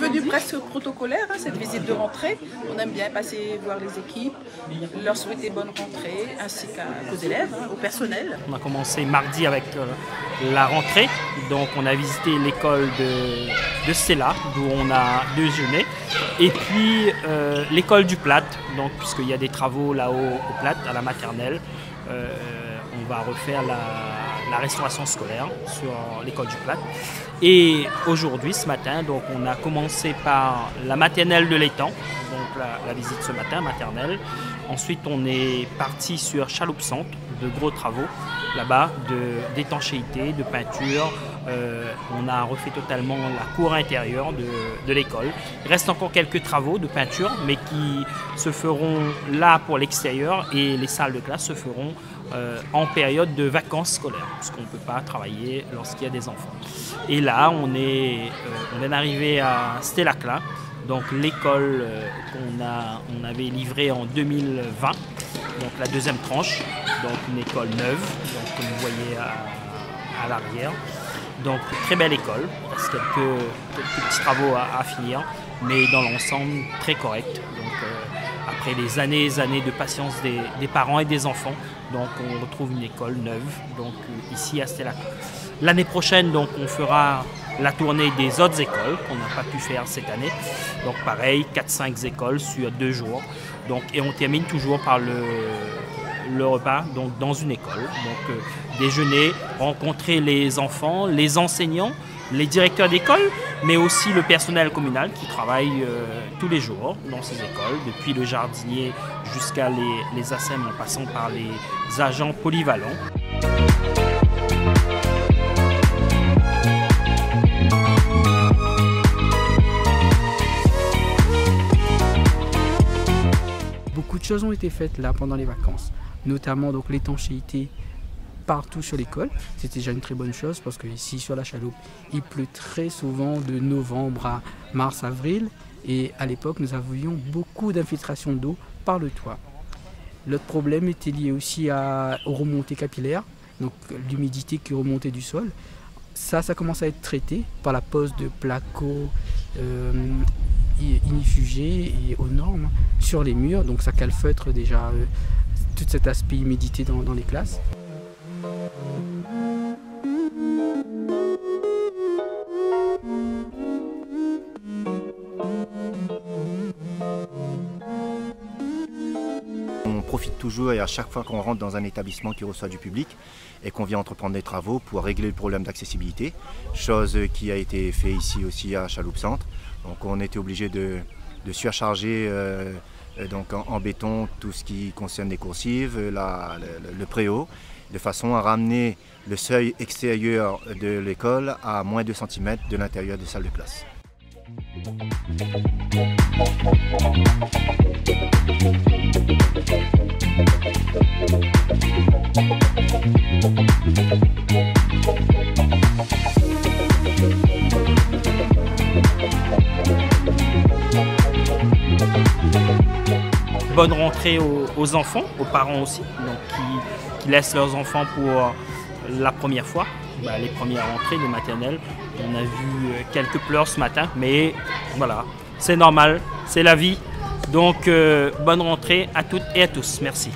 devenu presque protocolaire, hein, cette visite de rentrée. On aime bien passer voir les équipes, leur souhaiter bonne rentrée, ainsi qu'aux élèves, hein, au personnel. On a commencé mardi avec la rentrée, donc on a visité l'école de Stella, d'où on a déjeuné, et puis l'école du Plat, donc puisqu'il y a des travaux là-haut au Plat, à la maternelle, on va refaire la restauration scolaire sur l'école du Plat. Et aujourd'hui, ce matin, donc on a commencé par la maternelle de l'étang, donc la visite ce matin, maternelle. Ensuite, on est parti sur Chaloupe-Centre, de gros travaux là-bas, d'étanchéité, de peinture. On a refait totalement la cour intérieure de l'école. Il reste encore quelques travaux de peinture, mais qui se feront là pour l'extérieur, et les salles de classe se feront en période de vacances scolaires, parce qu'on ne peut pas travailler lorsqu'il y a des enfants. Et là, on est arrivé à Stella-Klein, donc l'école qu'on avait livrée en 2020, donc la deuxième tranche, donc une école neuve, donc comme vous voyez à l'arrière. Donc très belle école, il reste quelques petits travaux à finir, mais dans l'ensemble très correct. Donc après des années et années de patience des parents et des enfants, donc on retrouve une école neuve, donc ici à Stella. L'année prochaine, donc on fera la tournée des autres écoles qu'on n'a pas pu faire cette année. Donc pareil, 4-5 écoles sur 2 jours. Donc, et on termine toujours par le repas donc, dans une école. Donc déjeuner, rencontrer les enfants, les enseignants, les directeurs d'école, mais aussi le personnel communal qui travaille tous les jours dans ces écoles, depuis le jardinier jusqu'à les ASEM en passant par les agents polyvalents. Beaucoup de choses ont été faites là pendant les vacances, notamment donc l'étanchéité partout sur l'école. C'était déjà une très bonne chose parce qu'ici sur la Chaloupe, il pleut très souvent de novembre à mars-avril, et à l'époque nous avions beaucoup d'infiltration d'eau par le toit. L'autre problème était lié aussi aux remontées capillaires, donc l'humidité qui remontait du sol. Ça commence à être traité par la pose de placo inifugés et aux normes sur les murs, donc ça calfeutre déjà tout cet aspect humidité dans les classes. On profite toujours, et à chaque fois qu'on rentre dans un établissement qui reçoit du public et qu'on vient entreprendre des travaux pour régler le problème d'accessibilité, chose qui a été fait ici aussi à Chaloupe-Centre. Donc on était obligé de surcharger donc en béton tout ce qui concerne les coursives, le préau, de façon à ramener le seuil extérieur de l'école à moins 2 cm de l'intérieur des salles de classe. Bonne rentrée aux enfants, aux parents aussi, donc qui laissent leurs enfants pour la première fois, les premières rentrées, les maternelles. On a vu quelques pleurs ce matin, mais voilà, c'est normal, c'est la vie. Donc bonne rentrée à toutes et à tous. Merci.